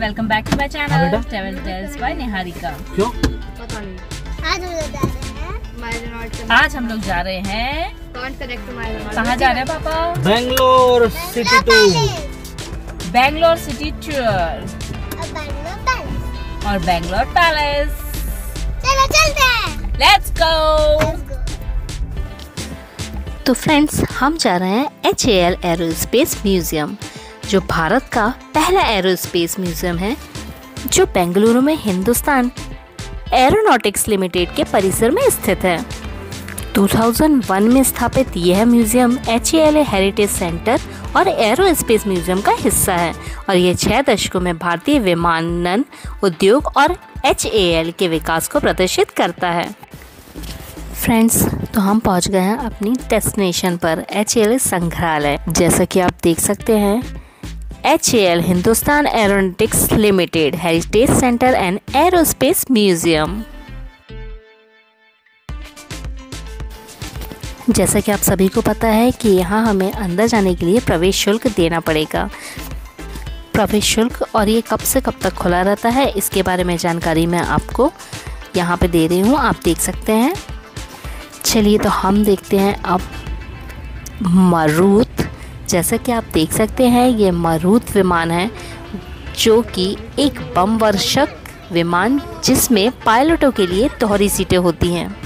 Welcome back to my channel travel tales by Niharika. क्यों? पता नहीं। आज हम लोग जा रहे हैं कहाँ जा रहे हैं पापा? Bangalore city tour. Bangalore city tour और बेंगलोर पैलेस। चलो चलते हैं। Let's go. तो फ्रेंड्स, हम जा रहे हैं HAL एरोस्पेस म्यूजियम, जो भारत का पहला एरोस्पेस म्यूजियम है, जो बेंगलुरु में हिंदुस्तान एरोनॉटिक्स लिमिटेड के परिसर में स्थित है। 2001 में स्थापित यह म्यूजियम HAL हेरिटेज सेंटर और एरोस्पेस म्यूजियम का हिस्सा है और यह 6 दशकों में भारतीय विमानन उद्योग और HAL के विकास को प्रदर्शित करता है। फ्रेंड्स, तो हम पहुंच गए हैं अपनी डेस्टिनेशन पर, HAL संग्रहालय। जैसा कि आप देख सकते हैं, HAL Hindustan aeronautics limited heritage centre and aerospace museum. जैसा कि आप सभी को पता है कि यहाँ हमें अंदर जाने के लिए प्रवेश शुल्क देना पड़ेगा। प्रवेश शुल्क और ये कब से कब तक खुला रहता है, इसके बारे में जानकारी मैं आपको यहाँ पे दे रही हूँ, आप देख सकते हैं। चलिए तो हम देखते हैं अब मरूत। जैसा कि आप देख सकते हैं, ये मरूत विमान है, जो कि एक बम वर्षक विमान, जिसमें पायलटों के लिए दोहरी सीटें होती हैं।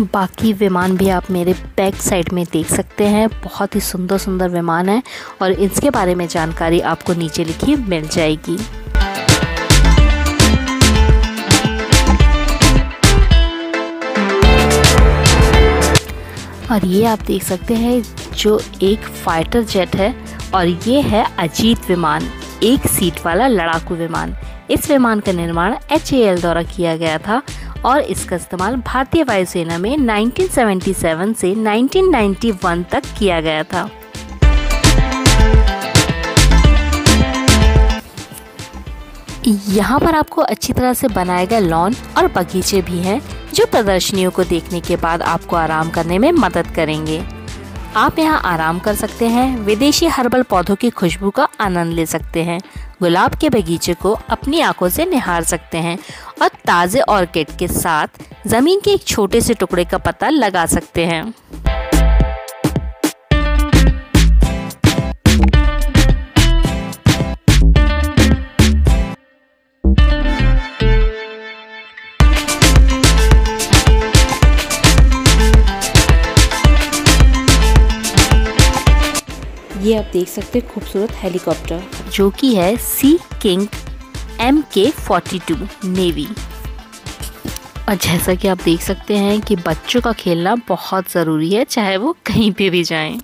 बाकी विमान भी आप मेरे बैक साइड में देख सकते हैं। बहुत ही सुंदर सुंदर विमान है और इसके बारे में जानकारी आपको नीचे लिखी मिल जाएगी। और ये आप देख सकते हैं, जो एक फाइटर जेट है और ये है अजीत विमान, एक सीट वाला लड़ाकू विमान। इस विमान का निर्माण HAL द्वारा किया गया था और इसका इस्तेमाल भारतीय वायुसेना में 1977 से 1991 तक किया गया था। यहाँ पर आपको अच्छी तरह से बनाए गए लॉन और बगीचे भी हैं, जो प्रदर्शनियों को देखने के बाद आपको आराम करने में मदद करेंगे। आप यहाँ आराम कर सकते हैं, विदेशी हर्बल पौधों की खुशबू का आनंद ले सकते हैं, गुलाब के बगीचे को अपनी आंखों से निहार सकते हैं और ताज़े ऑर्किड के साथ ज़मीन के एक छोटे से टुकड़े का पता लगा सकते हैं। ये आप देख सकते हैं खूबसूरत हेलीकॉप्टर, जो कि है सी किंग MK-42 नेवी। और जैसा कि आप देख सकते हैं कि बच्चों का खेलना बहुत ज़रूरी है, चाहे वो कहीं पे भी जाएं।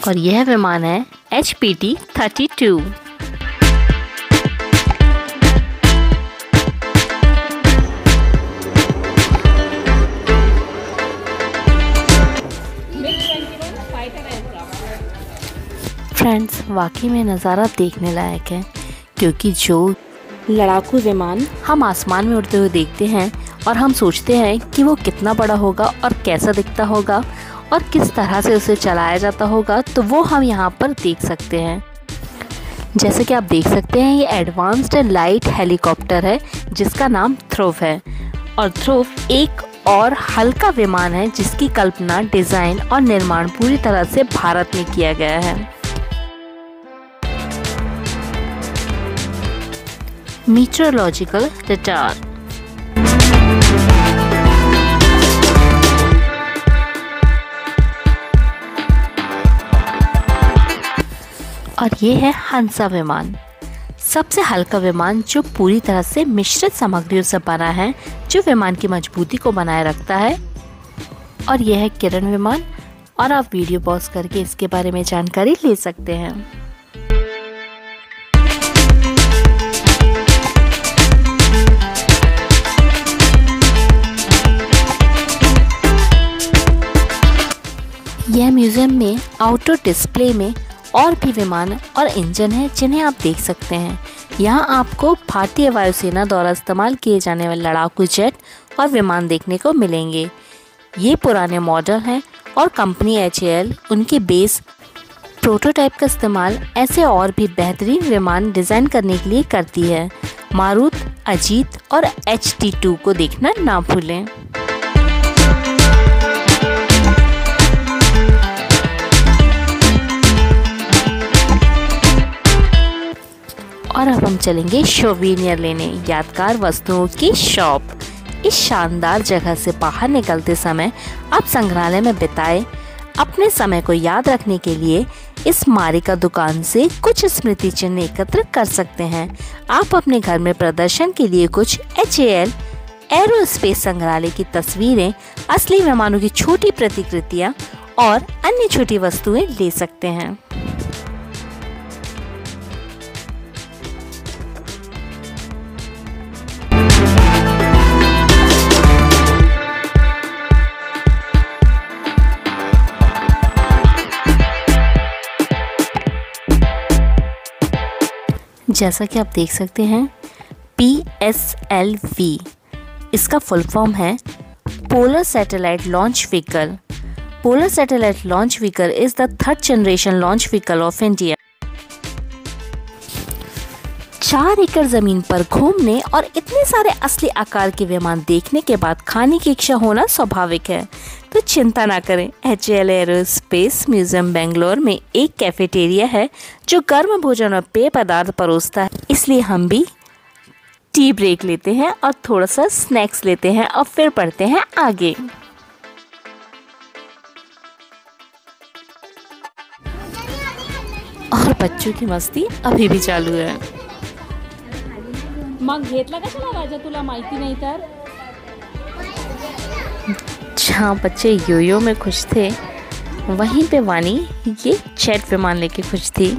और यह विमान है HPT-32। फ्रेंड्स, वाकई में नज़ारा देखने लायक है, क्योंकि जो लड़ाकू विमान हम आसमान में उड़ते हुए देखते हैं और हम सोचते हैं कि वो कितना बड़ा होगा और कैसा दिखता होगा और किस तरह से उसे चलाया जाता होगा, तो वो हम यहाँ पर देख सकते हैं। जैसे कि आप देख सकते हैं, ये एडवांस्ड लाइट हेलीकॉप्टर है, जिसका नाम ध्रुव है। और ध्रुव एक और हल्का विमान है, जिसकी कल्पना, डिज़ाइन और निर्माण पूरी तरह से भारत में किया गया है। Meteorological radar. और ये है हंसा विमान, सबसे हल्का विमान, जो पूरी तरह से मिश्रित सामग्रियों से बना है, जो विमान की मजबूती को बनाए रखता है। और यह है किरण विमान, और आप वीडियो पॉज करके इसके बारे में जानकारी ले सकते हैं। यह म्यूजियम में आउटडोर डिस्प्ले में और भी विमान और इंजन हैं, जिन्हें आप देख सकते हैं। यहाँ आपको भारतीय वायुसेना द्वारा इस्तेमाल किए जाने वाले लड़ाकू जेट और विमान देखने को मिलेंगे। ये पुराने मॉडल हैं और कंपनी HAL उनके बेस प्रोटोटाइप का इस्तेमाल ऐसे और भी बेहतरीन विमान डिज़ाइन करने के लिए करती है। मारुत, अजीत और HT2 को देखना ना भूलें। और अब हम चलेंगे सोवेनियर लेने, यादगार वस्तुओं की शॉप। इस शानदार जगह से बाहर निकलते समय आप संग्रहालय में बिताए अपने समय को याद रखने के लिए इस मारिका दुकान से कुछ स्मृति चिन्ह एकत्र कर सकते हैं। आप अपने घर में प्रदर्शन के लिए कुछ HAL एरोस्पेस संग्रहालय की तस्वीरें, असली विमानों की छोटी प्रतिकृतियां और अन्य छोटी वस्तुएं ले सकते हैं। जैसा कि आप देख सकते हैं PSLV, इसका फुल फॉर्म है polar satellite launch vehicle. Polar satellite launch vehicle is the third generation launch vehicle of India. 4 एकड़ जमीन पर घूमने और इतने सारे असली आकार के विमान देखने के बाद खाने की इच्छा होना स्वाभाविक है, तो चिंता ना करें। HAL एरोस्पेस म्यूजियम बेंगलोर में एक कैफेटेरिया है जो गर्म भोजन और पेय पदार्थ परोसता है। इसलिए हम भी टी ब्रेक लेते हैं और थोड़ा सा स्नैक्स लेते हैं और फिर बढ़ते हैं आगे। और बच्चों की मस्ती अभी भी चालू है। मग घेतला कशाला राजा, तुला माहिती नाही तर? जहाँ बच्चे योयो में खुश थे, वहीं पे वानी ये जेट विमान लेके खुश थी।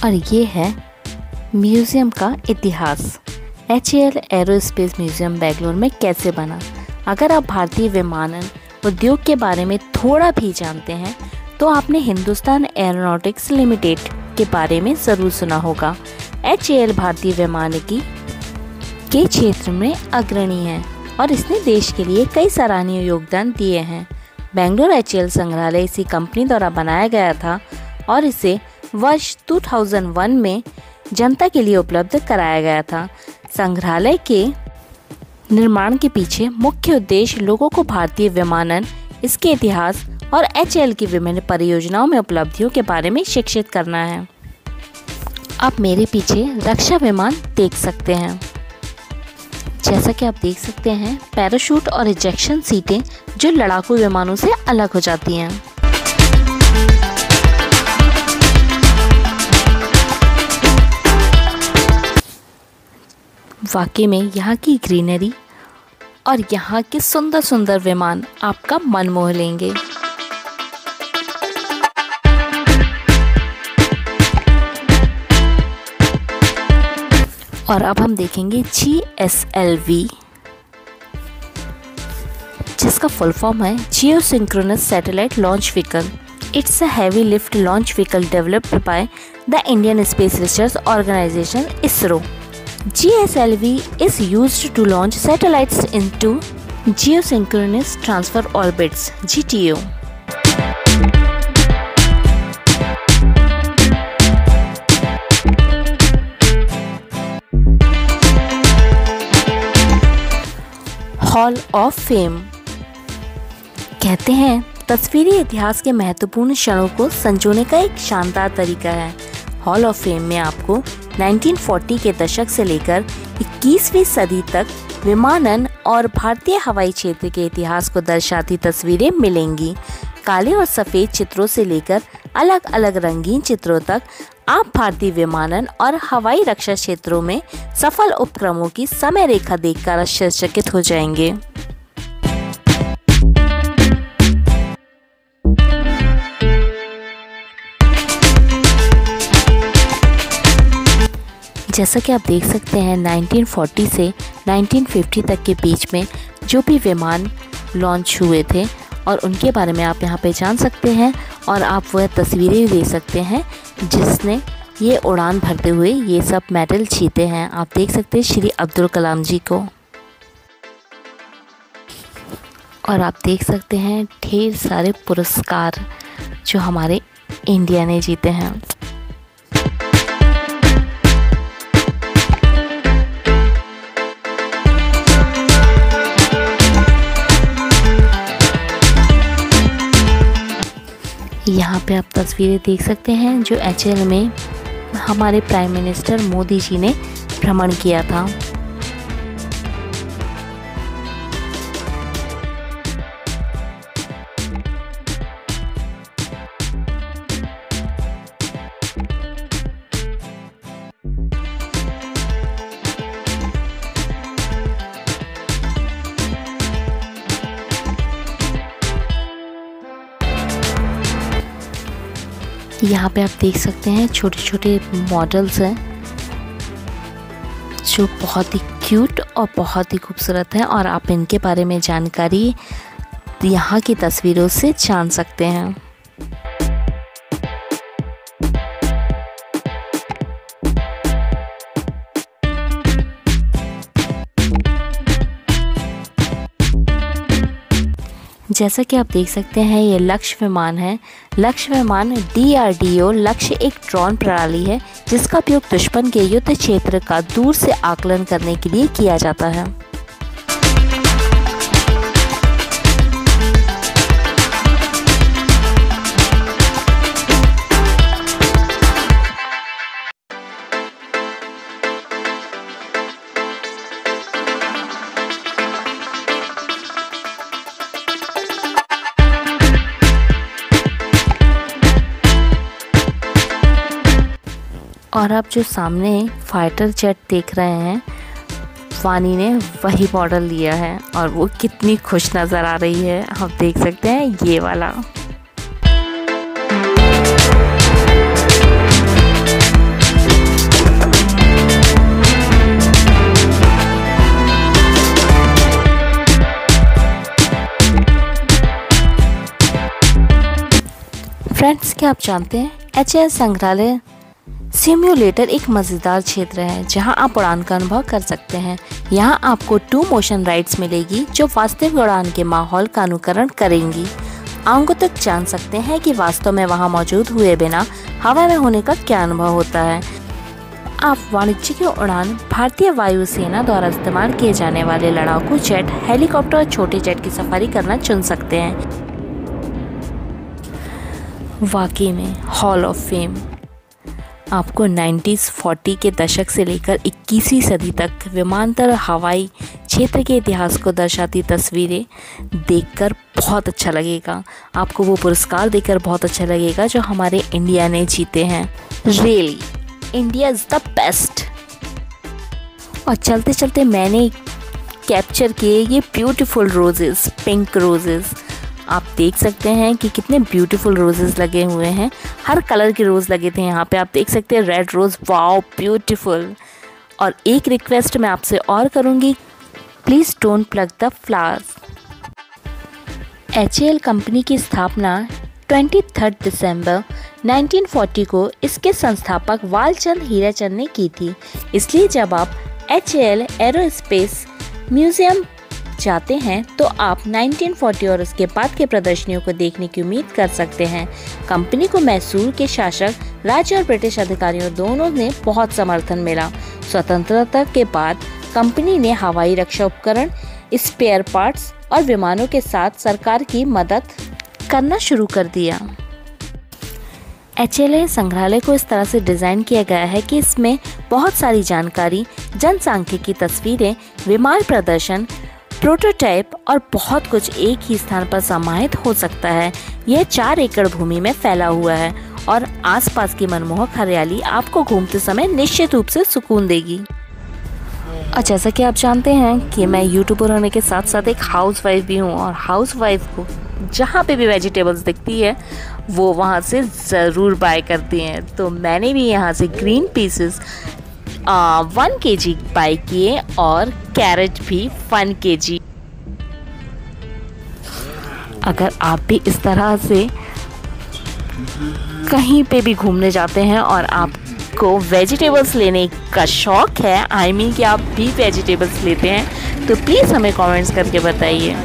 और ये है म्यूजियम का इतिहास। HAL एरोस्पेस म्यूजियम बेंगलोर में कैसे बना। अगर आप भारतीय विमानन उद्योग के बारे में थोड़ा भी जानते हैं तो आपने हिंदुस्तान एरोनॉटिक्स लिमिटेड के बारे में ज़रूर सुना होगा। HAL भारतीय विमानकी के क्षेत्र में अग्रणी है और इसने देश के लिए कई सराहनीय योगदान दिए हैं। बेंगलोर HAL संग्रहालय इसी कंपनी द्वारा बनाया गया था और इसे वर्ष 2001 में जनता के लिए उपलब्ध कराया गया था। संग्रहालय के निर्माण के पीछे मुख्य उद्देश्य लोगों को भारतीय विमानन, इसके इतिहास और HAL की विभिन्न परियोजनाओं में उपलब्धियों के बारे में शिक्षित करना है। आप मेरे पीछे रक्षा विमान देख सकते हैं। जैसा कि आप देख सकते हैं, पैराशूट और इजेक्शन सीटें जो लड़ाकू विमानों से अलग हो जाती हैं। वाकई में यहाँ की ग्रीनरी और यहाँ के सुंदर सुंदर विमान आपका मन मोह लेंगे। और अब हम देखेंगे GSLV, जिसका फुल फॉर्म है geosynchronous satellite launch vehicle. It's a heavy lift launch vehicle developed by the Indian Space Research Organisation ISRO. GSLV is used to launch satellites into geosynchronous transfer orbits (GTO). Hall of fame. कहते हैं तस्वीरी इतिहास के महत्वपूर्ण क्षणों को संजोने का एक शानदार तरीका है। हॉल ऑफ फेम में आपको 1940 के दशक से लेकर 21वीं सदी तक विमानन और भारतीय हवाई क्षेत्र के इतिहास को दर्शाती तस्वीरें मिलेंगी। काले और सफ़ेद चित्रों से लेकर अलग अलग रंगीन चित्रों तक आप भारतीय विमानन और हवाई रक्षा क्षेत्रों में सफल उपक्रमों की समय रेखा देखकर आश्चर्यचकित हो जाएंगे। जैसा कि आप देख सकते हैं 1940 से 1950 तक के बीच में जो भी विमान लॉन्च हुए थे और उनके बारे में आप यहाँ पे जान सकते हैं और आप वह तस्वीरें भी देख सकते हैं जिसने ये उड़ान भरते हुए ये सब मेडल जीते हैं। आप देख सकते हैं श्री अब्दुल कलाम जी को, और आप देख सकते हैं ढेर सारे पुरस्कार जो हमारे इंडिया ने जीते हैं। यहाँ पे आप तस्वीरें देख सकते हैं जो HAL में हमारे प्राइम मिनिस्टर मोदी जी ने भ्रमण किया था। यहाँ पे आप देख सकते हैं छोटे छोटे मॉडल्स हैं जो बहुत ही क्यूट और बहुत ही खूबसूरत हैं, और आप इनके बारे में जानकारी यहाँ की तस्वीरों से जान सकते हैं। जैसा कि आप देख सकते हैं ये लक्ष्य विमान है। लक्ष्य विमान DRDO लक्ष्य एक ड्रोन प्रणाली है जिसका उपयोग दुश्मन के युद्ध क्षेत्र का दूर से आकलन करने के लिए किया जाता है। और आप जो सामने फाइटर जेट देख रहे हैं, वानी ने वही मॉडल लिया है और वो कितनी खुश नज़र आ रही है। आप देख सकते हैं ये वाला। फ्रेंड्स, क्या आप जानते हैं HAL संग्रहालय सिम्युलेटर एक मज़ेदार क्षेत्र है जहां आप उड़ान का अनुभव कर सकते हैं। यहां आपको 2 मोशन राइड्स मिलेगी जो वास्तविक उड़ान के माहौल का अनुकरण करेंगी। आंखों तक जान सकते हैं कि वास्तव में वहां मौजूद हुए बिना हवा में होने का क्या अनुभव होता है। आप वाणिज्यिक उड़ान, भारतीय वायुसेना द्वारा इस्तेमाल किए जाने वाले लड़ाकू जेट, हेलीकॉप्टर और छोटे जेट की सफारी करना चुन सकते हैं। वाकई में हॉल ऑफ फेम आपको 1940 के दशक से लेकर 21वीं सदी तक विमानतल हवाई क्षेत्र के इतिहास को दर्शाती तस्वीरें देखकर बहुत अच्छा लगेगा। आपको वो पुरस्कार देखकर बहुत अच्छा लगेगा जो हमारे इंडिया ने जीते हैं। Really India is the best. और चलते चलते मैंने कैप्चर किए ये ब्यूटीफुल रोजेस, पिंक रोजेस। आप देख सकते हैं कि कितने ब्यूटीफुल रोजेस लगे हुए हैं। हर कलर के रोज़ लगे थे यहाँ पे। आप देख सकते हैं रेड रोज़, वाओ ब्यूटीफुल। और एक रिक्वेस्ट मैं आपसे और करूँगी, please don't plug the flowers. HAL company की स्थापना 23 दिसंबर 1940 को इसके संस्थापक वालचंद हीराचंद ने की थी। इसलिए जब आप HAL एरोस्पेस म्यूजियम जाते हैं तो आप 1940 और उसके बाद के प्रदर्शनियों को देखने की उम्मीद कर सकते हैं। कंपनी को मैसूर के शासक, राज्य और ब्रिटिश अधिकारियों दोनों ने बहुत समर्थन मिला। स्वतंत्रता के बाद कंपनी ने हवाई रक्षा उपकरण, स्पेयर पार्ट्स और विमानों के साथ सरकार की मदद करना शुरू कर दिया। HAL संग्रहालय को इस तरह से डिज़ाइन किया गया है कि इसमें बहुत सारी जानकारी, जनसांख्यिकी तस्वीरें, विमान प्रदर्शन, प्रोटोटाइप और बहुत कुछ एक ही स्थान पर समाहित हो सकता है। यह 4 एकड़ भूमि में फैला हुआ है और आसपास की मनमोहक हरियाली आपको घूमते समय निश्चित रूप से सुकून देगी। और जैसा कि आप जानते हैं कि मैं यूट्यूबर होने के साथ साथ एक हाउसवाइफ भी हूँ, और हाउसवाइफ को जहाँ पे भी वेजिटेबल्स दिखती है वो वहाँ से ज़रूर बाय करती हैं। तो मैंने भी यहाँ से ग्रीन पीसेस 1 kg बाय किए और कैरेट भी 1 kg। अगर आप भी इस तरह से कहीं पे भी घूमने जाते हैं और आपको वेजिटेबल्स लेने का शौक़ है, आई मीन कि आप भी वेजिटेबल्स लेते हैं, तो प्लीज़ हमें कमेंट्स करके बताइए। इसी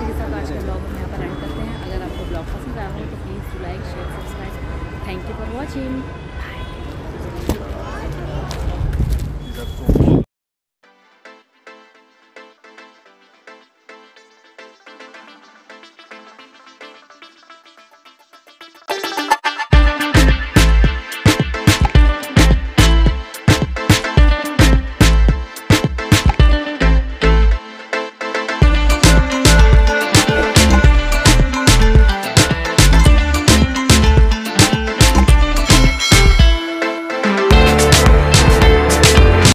के साथ आज का ब्लॉग हम यहाँ पर एंड करते हैं। अगर आपको ब्लॉग पसंद आया हो तो please like share subscribe. Thank you for watching.